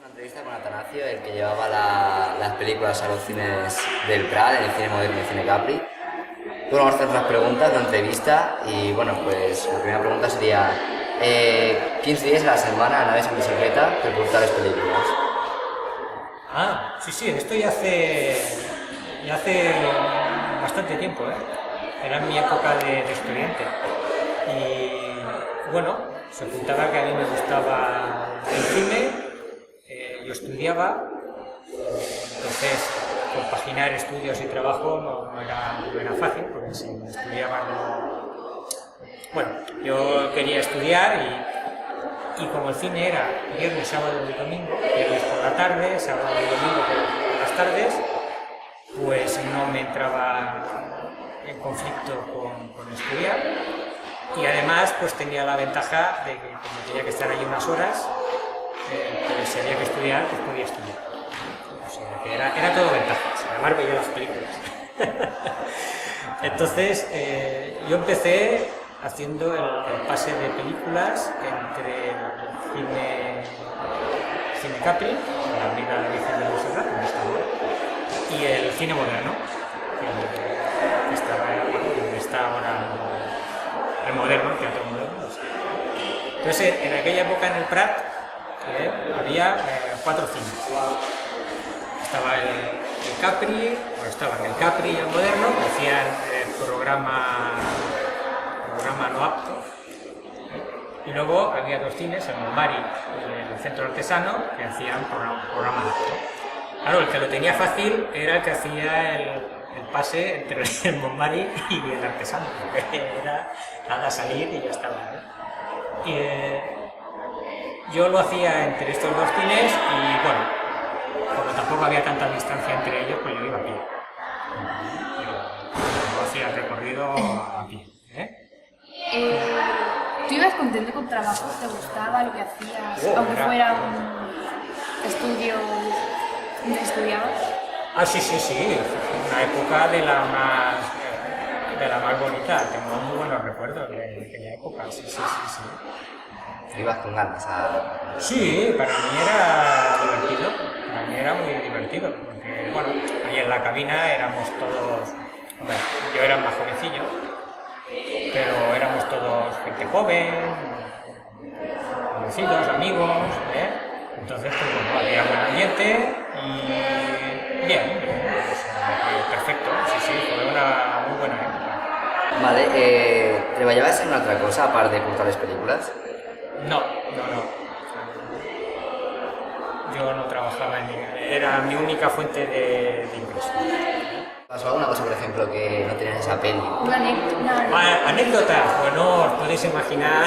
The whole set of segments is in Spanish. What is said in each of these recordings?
Una entrevista con Atanasio, el que llevaba las películas a los cines del Prat, en el cine moderno y el cine Capri. Tú vamos a hacer unas preguntas de entrevista y bueno, pues la primera pregunta sería 15 días a la semana naves en bicicleta que brutales películas. Sí, esto ya hace bastante tiempo, ¿eh? Era mi época de estudiante. Y bueno, se juntaba que a mí me gustaba el cine, yo estudiaba, entonces compaginar estudios y trabajo no era fácil, porque si estudiaba no... Bueno, yo quería estudiar y como el cine era viernes, sábado y domingo, viernes por la tarde, sábado y domingo por las tardes, pues no me entraba en conflicto con estudiar, y además pues tenía la ventaja de que como tenía que estar allí unas horas, pues si había que estudiar, pues podía estudiar. O sea que era todo ventajas, además veía las películas. Entonces yo empecé haciendo el pase de películas entre el cine Capri, la Avenida Virgen de Montserrat, donde estaba, y el cine moderno, que donde está ahora el moderno, el teatro moderno. No sé. Entonces, en aquella época en el Prat había 4 cines. Estaba el Capri, bueno, estaban el Capri y el moderno, que hacían programa no apto, y luego había 2 cines, el Montmari y el Centro Artesano, que hacían programa apto. Claro, el que lo tenía fácil era el que hacía el pase entre el Montmari y el Artesano, porque era nada salir y ya estaba, ¿eh? Yo lo hacía entre estos 2 cines y bueno, como tampoco había tanta distancia entre ellos, pues yo iba a pie. Yo hacía el recorrido a pie. ¿Tú ibas contento con tu trabajo? ¿Te gustaba lo que hacías? Aunque fuera un estudio donde estudiabas. Sí. Una época de la más bonita. Tengo muy buenos recuerdos de aquella época. Sí. Ibas con ganas a... Sí, para mí era divertido. Para mí era muy divertido. Porque, bueno, ahí en la cabina éramos todos... Bueno, yo era más jovencillo, pero éramos todos gente joven, conocidos, amigos, ¿eh? Entonces, pues bueno, había buen ambiente y bien, perfecto, sí, fue una muy buena época. Vale, ¿trabajabas en otra cosa aparte de brutales películas? No. Yo no trabajaba era mi única fuente de ingreso. ¿Pasó alguna cosa, por ejemplo, que no tenías esa peli? Una anécdota. Anécdotas, bueno, os podéis imaginar.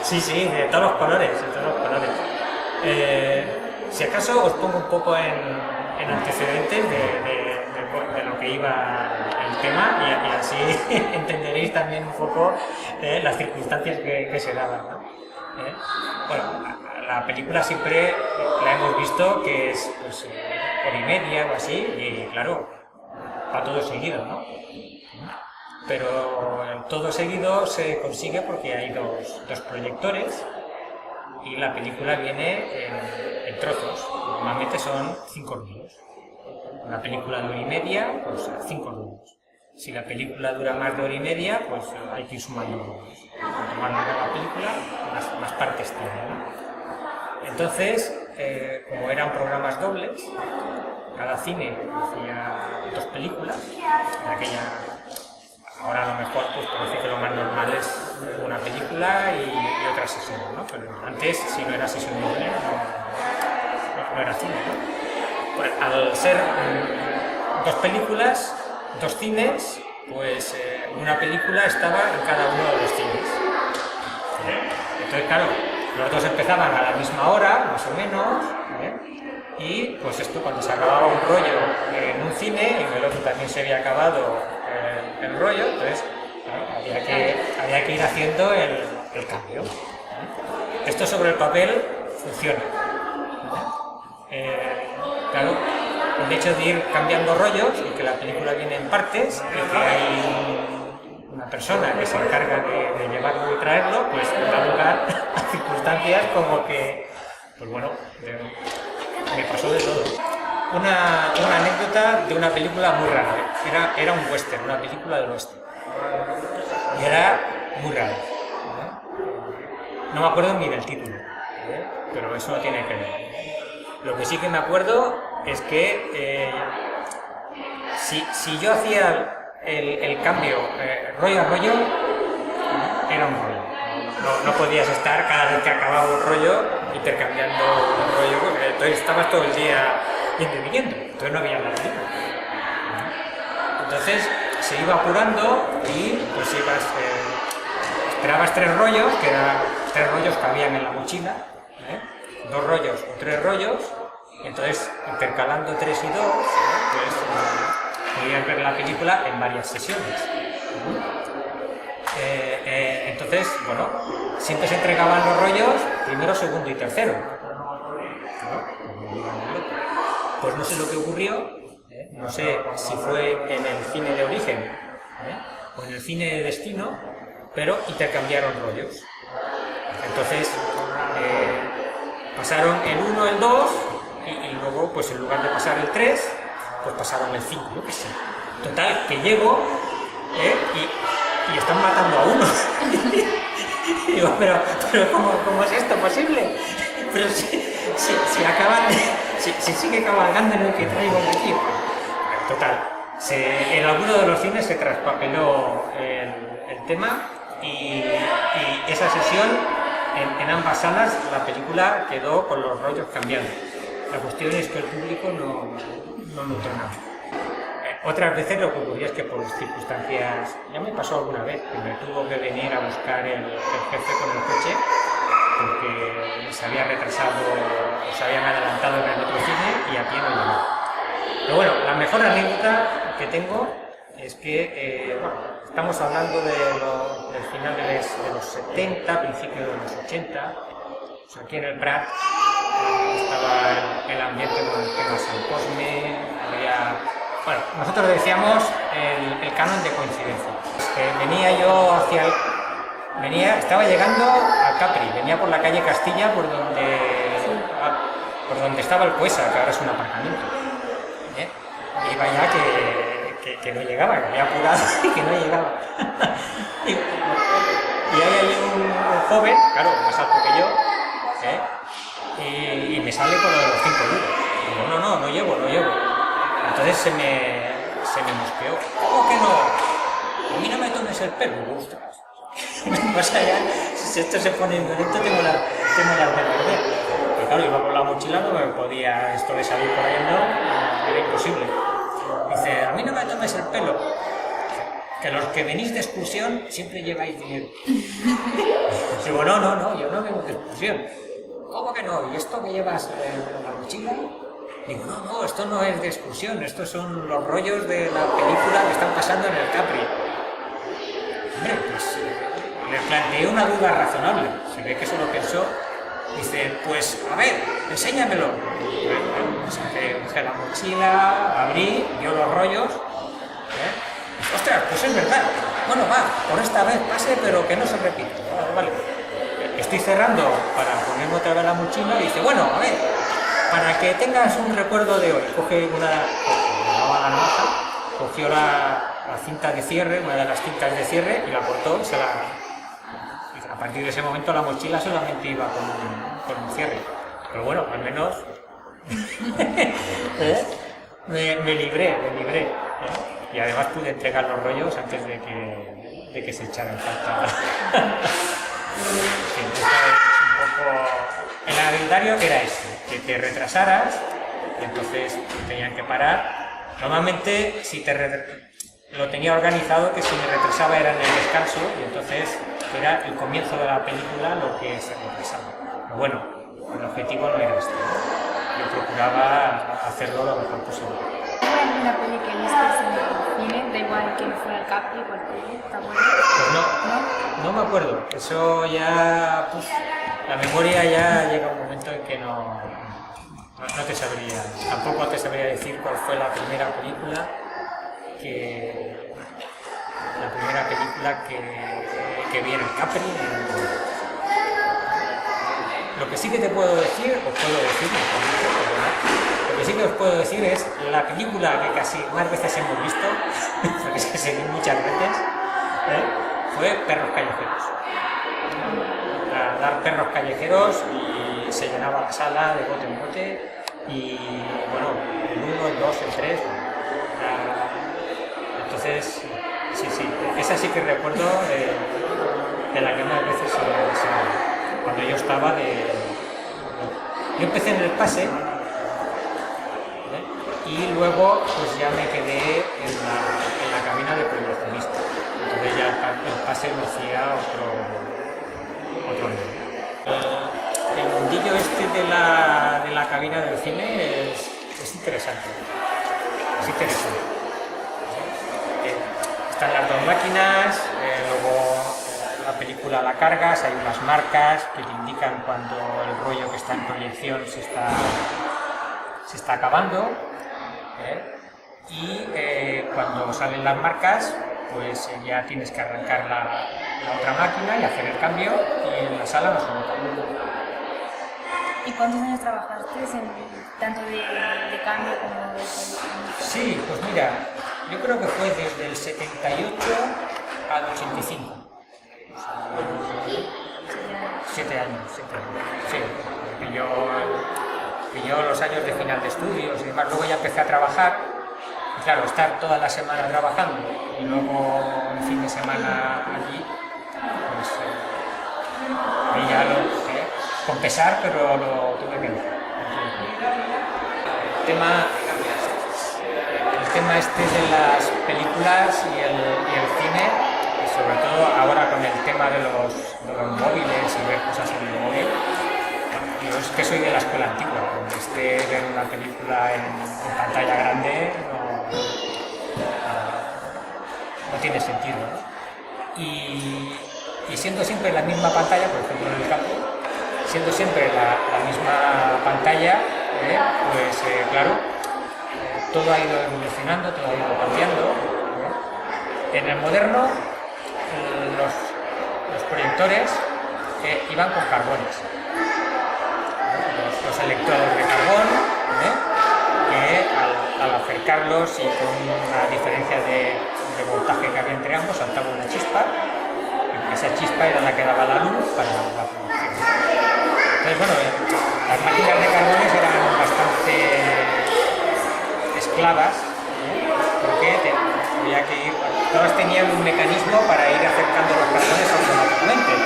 Sí, de todos los colores, si acaso os pongo un poco en antecedentes de lo que iba el tema y así entenderéis también un poco las circunstancias que se daban, ¿no? Bueno, la película siempre la hemos visto que es pues, hora y media o así, y claro, va todo seguido, ¿no? Pero el todo seguido se consigue porque hay dos proyectores y la película viene en trozos. Normalmente son 5 rulos. Una película de hora y media, pues 5 rulos. Si la película dura más de hora y media, pues hay que ir sumando rulos. Cuanto más larga la película, más partes tiene, ¿no? Entonces, como eran programas dobles, cada cine hacía 2 películas. En aquella, ahora a lo mejor pues parece que lo más normal es una película y otra sesión, ¿no? Pero antes, si no era sesión doble, no era cine, ¿no? Pues, al ser 2 películas, 2 cines, pues una película estaba en cada uno de los cines. Entonces, claro, los 2 empezaban a la misma hora, más o menos, y pues esto, cuando se acababa un rollo en un cine, en el otro también se había acabado el rollo, entonces claro, había que ir haciendo el cambio. Esto sobre el papel funciona. Claro, el hecho de ir cambiando rollos y que la película viene en partes y que hay una persona que se encarga de llevarlo y traerlo, pues da lugar a circunstancias como que Pues bueno, me pasó de todo. Una anécdota de una película muy rara. Era un western, una película del oeste. Y era muy rara. No me acuerdo ni del título, pero eso no tiene que ver. Lo que sí que me acuerdo es que si yo hacía el cambio rollo a rollo, era un rollo. No podías estar cada vez que acababa un rollo intercambiando un rollo, porque entonces estabas todo el día yendo y viniendo, entonces no había nada. Entonces se iba apurando y pues esperabas 3 rollos, que eran 3 rollos que habían en la mochila, 2 rollos o 3 rollos, y entonces intercalando 3 y 2, pues podías ver la película en varias sesiones. Entonces, bueno, siempre se entregaban los rollos primero, segundo y tercero. Pues no sé lo que ocurrió, no sé si fue en el cine de origen o en el cine de destino, pero intercambiaron rollos. Entonces pasaron el 1, el 2 y luego, pues en lugar de pasar el 3, pues pasaron el 5, yo qué sé. Total, que llego y están matando a uno. Y digo, pero ¿cómo es esto posible? Pero si acaban si sigue cabalgando en el que traigo aquí. Total, en alguno de los cines se traspapeló el tema y esa sesión, en ambas salas, la película quedó con los rollos cambiando. La cuestión es que el público no notó nada. Otras veces lo que ocurría es que por circunstancias, ya me pasó alguna vez, que me tuvo que venir a buscar el jefe con el coche porque se había retrasado, se habían adelantado en el otro cine y a pie no llegaba. Pero bueno, la mejor anécdota que tengo es que estamos hablando del final de los 70, principios de los 80, pues aquí en el Prat estaba el ambiente con el tema San Cosme, bueno, nosotros decíamos el canon de coincidencia. Venía yo estaba llegando a Capri, venía por la calle Castilla por donde estaba el Cuesa, que ahora es un aparcamiento. Iba ya que no llegaba, que había apurado y que no llegaba. y hay un joven, claro, más alto que yo, y me sale con lo de los 5 duros. Digo, no llevo. Entonces se me mosqueó. ¿Cómo que no? A mí no me tomes el pelo, me gusta. O sea, ya, si esto se pone violento, tengo las de perder. Pero claro, iba con la mochila, no me podía esto de salir corriendo, era imposible. Dice, a mí no me tomes el pelo, que los que venís de excursión siempre lleváis dinero. Digo, no, yo no vengo de excursión. ¿Cómo que no? ¿Y esto que llevas en la mochila? Digo, no, esto no es de excursión, estos son los rollos de la película que están pasando en el Capri. Hombre, pues le planteé una duda razonable, se ve que se lo pensó. Dice, pues a ver, enséñamelo. Saqué la mochila, abrí, vio los rollos. Dice, ostras, pues es verdad. Bueno, va, por esta vez pase, pero que no se repita. Vale. Estoy cerrando para ponerme otra vez la mochila y dice, bueno, a ver, para que tengas un recuerdo de hoy, coge la navaja, cogió la cinta de cierre, una de las cintas de cierre y la cortó y a partir de ese momento la mochila solamente iba con un cierre. Pero bueno, al menos me libré. Y además pude entregar los rollos antes de que se echaran falta. El calendario era este, que te retrasaras y entonces tenían que parar. Normalmente lo tenía organizado que si me retrasaba era en el descanso y entonces era el comienzo de la película lo que se retrasaba. Pero bueno, el objetivo no era este, ¿no? Yo procuraba hacerlo lo mejor posible. ¿Hay alguna peli que viste en el cine? Da igual que no fuera el Capri o el peli, ¿te acuerdas? Pues no me acuerdo. Eso ya... la memoria ya llega a un momento en que no te sabría... Tampoco te sabría decir cuál fue la primera película que vi en el Capri. Lo que sí que te puedo decir, mejor dicho, perdona, lo que sí que os puedo decir es la película que casi más veces hemos visto, porque es que se vio muchas veces, fue Perros Callejeros. Dar perros callejeros y se llenaba la sala de bote en bote y bueno, el 1, el 2, el 3. Entonces, sí, esa sí que recuerdo de la que más veces cuando yo estaba yo empecé en el pase y luego pues ya me quedé en la cabina de proyeccionista. Entonces ya el pase lo hacía otro nivel. El mundillo este de la cabina del cine es interesante. Es interesante. Están las dos máquinas, luego la película la cargas, hay unas marcas que te indican cuando el rollo que está en proyección se está acabando. Y cuando salen las marcas, pues ya tienes que arrancar la otra máquina y hacer el cambio, y en la sala no se nota. ¿Y cuántos años trabajaste tanto de cambio como de proyección? Sí, pues mira, yo creo que fue desde el 78 al 85. 7 años. Sí, que yo los años de final de estudios y demás, luego ya empecé a trabajar. Claro, estar toda la semana trabajando y luego un fin de semana allí, pues ahí ya lo con pesar, pero lo tuve que hacer. El tema este de las películas y el cine, y sobre todo ahora con el tema de los móviles y ver cosas en el móvil, yo es que soy de la escuela antigua, cuando esté ver una película en pantalla grande no tiene sentido, ¿no? Y siendo siempre la misma pantalla, por ejemplo en el campo, siendo siempre la misma pantalla, pues claro, todo ha ido evolucionando, todo ha ido cambiando. En el moderno, los proyectores iban con carbones, los electrodos de carbón, que al acercarlos y con una diferencia de voltaje que había entre ambos saltaba una chispa, y esa chispa era la que daba la luz para la producción. Entonces bueno, las máquinas de carbones eran bastante esclavas, porque había que ir, todas tenían un mecanismo para ir acercando los carbones automáticamente,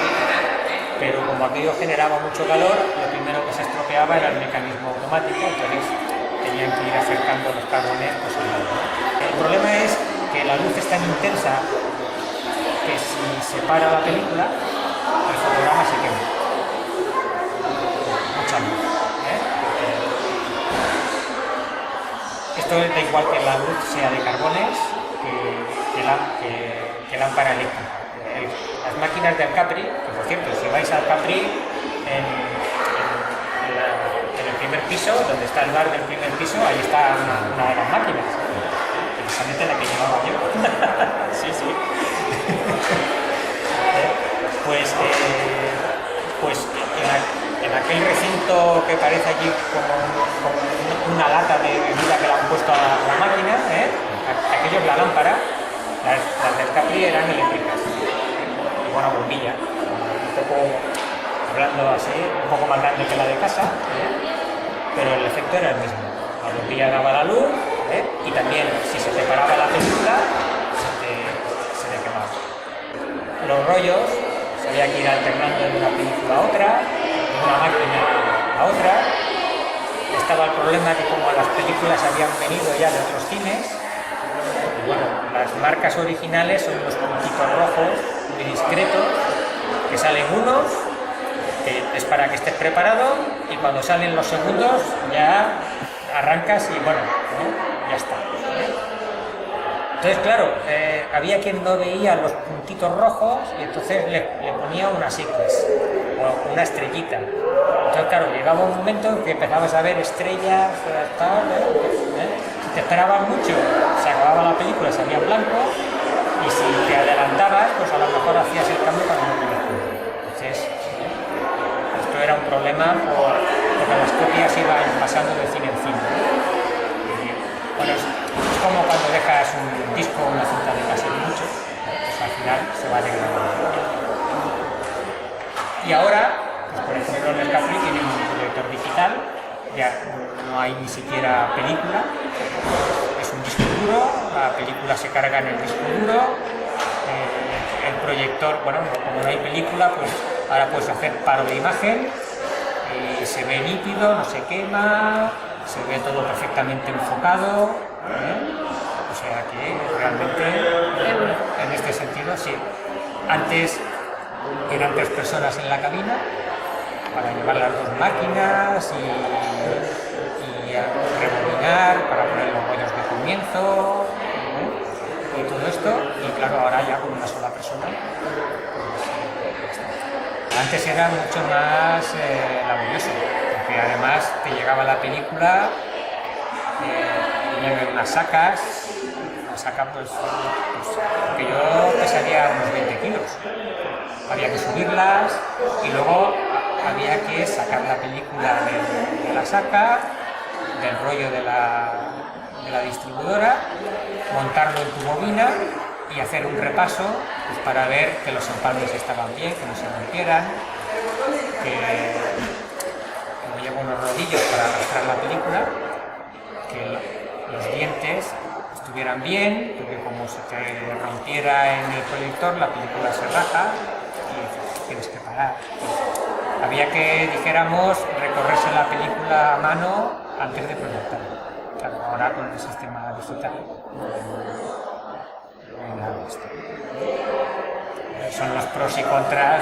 pero como aquello generaba mucho calor, lo primero que se estropeaba era el mecanismo automático, entonces tenían que ir acercando los carbones pues, al lado. El problema es que la luz es tan intensa que si se para la película, el fotograma se quema. Mucha luz. Esto da igual que la luz sea de carbones que lámpara eléctrica. Las máquinas del Capri, que por cierto, si vais al Capri en el primer piso, donde está el bar del primer piso, ahí está una de las máquinas, precisamente la que llevaba yo. Sí. Pues en aquel recinto que parece allí como una lata de bebida que le han puesto a la máquina, aquello es la lámpara, las del Capri eran eléctricas, y una bombilla, un poco, hablando así, un poco más grande que la de casa, pero el efecto era el mismo. La bombilla daba la luz, y también si se te paraba la película se te quemaba. Los rollos se había que ir alternando de una película a otra, de una máquina a otra. Estaba el problema que como las películas habían venido ya de otros cines, y bueno, las marcas originales son los puntitos rojos muy discretos, que salen unos, que es para que estés preparado, y cuando salen los segundos ya arrancas y bueno, ya está. Entonces, claro, había quien no veía los puntitos rojos y entonces le ponía unas X o una estrellita. Entonces, claro, llegaba un momento en que empezabas a ver estrellas, tal, Si te esperabas mucho, se acababa la película, salía en blanco, y si te adelantabas, pues a lo mejor hacías el cambio para no tener tiempo. Entonces, esto era un problema porque las copias iban pasando de cine en cine. Bueno, es como cuando dejas un disco o una cinta de cassette mucho, pues al final se va degradando. Y ahora, pues por ejemplo en el Capri tienen un proyector digital, ya no hay ni siquiera película, es un disco duro, la película se carga en el disco duro, el proyector, bueno, como no hay película, pues ahora puedes hacer paro de imagen y se ve nítido, no se quema, se ve todo perfectamente enfocado, o sea que realmente en este sentido sí. Antes eran 3 personas en la cabina para llevar las 2 máquinas y rebobinar, para poner los rollos de comienzo y todo esto, y claro, ahora ya con una sola persona. Antes era mucho más laborioso, porque además te llegaba la película, tenía unas sacas, una saca pues que yo pesaría unos 20 kilos. Había que subirlas y luego había que sacar la película de la saca, del rollo de la distribuidora, montarlo en tu bobina y hacer un repaso pues, para ver que los empalmes estaban bien, que no se rompieran, que me llevo unos rodillos para arrastrar la película, que los dientes estuvieran bien, porque como se te rompiera en el proyector la película se raja y tienes que parar. Había que, dijéramos, recorrerse la película a mano antes de proyectarla. Claro, ahora con el sistema digital no hay nada de esto. Son los pros y contras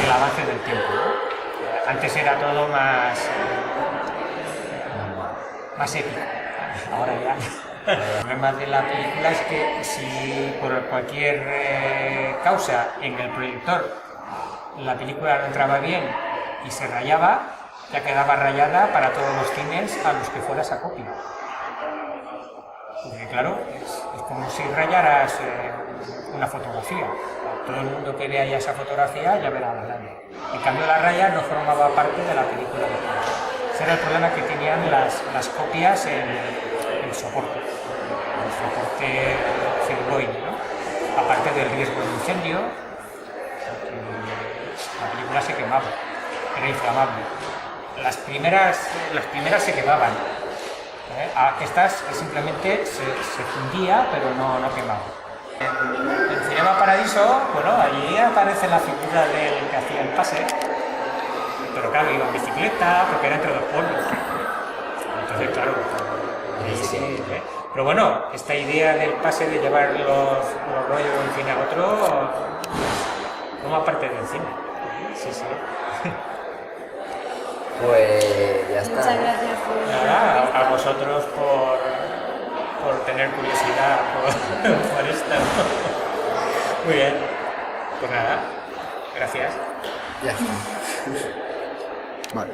del avance del tiempo, ¿no? Antes era todo más épico, ahora ya. El problema de la película es que si por cualquier causa en el proyector la película no entraba bien y se rayaba, ya quedaba rayada para todos los cines a los que fuera esa copia. Porque claro, es como si rayaras una fotografía. Todo el mundo que vea ya esa fotografía ya verá la raya. En cambio la raya no formaba parte de la película original. Ese era el problema que tenían las copias en el soporte celuloide, ¿no? Aparte del riesgo de incendio, la película se quemaba, era inflamable. Las primeras se quemaban, estas simplemente se fundía pero no quemaba. En Cinema Paradiso, bueno, allí aparece la figura del que hacía el pase, pero claro, iba en bicicleta porque era entre 2 pueblos. Entonces, claro, sí. Pero bueno, esta idea del pase de llevar los rollos de un cine a otro forma parte del cine. Sí. Pues ya está. Muchas gracias por... Nada, a vosotros por tener curiosidad por esto. Muy bien. Pues nada, gracias. Ya está. Vale.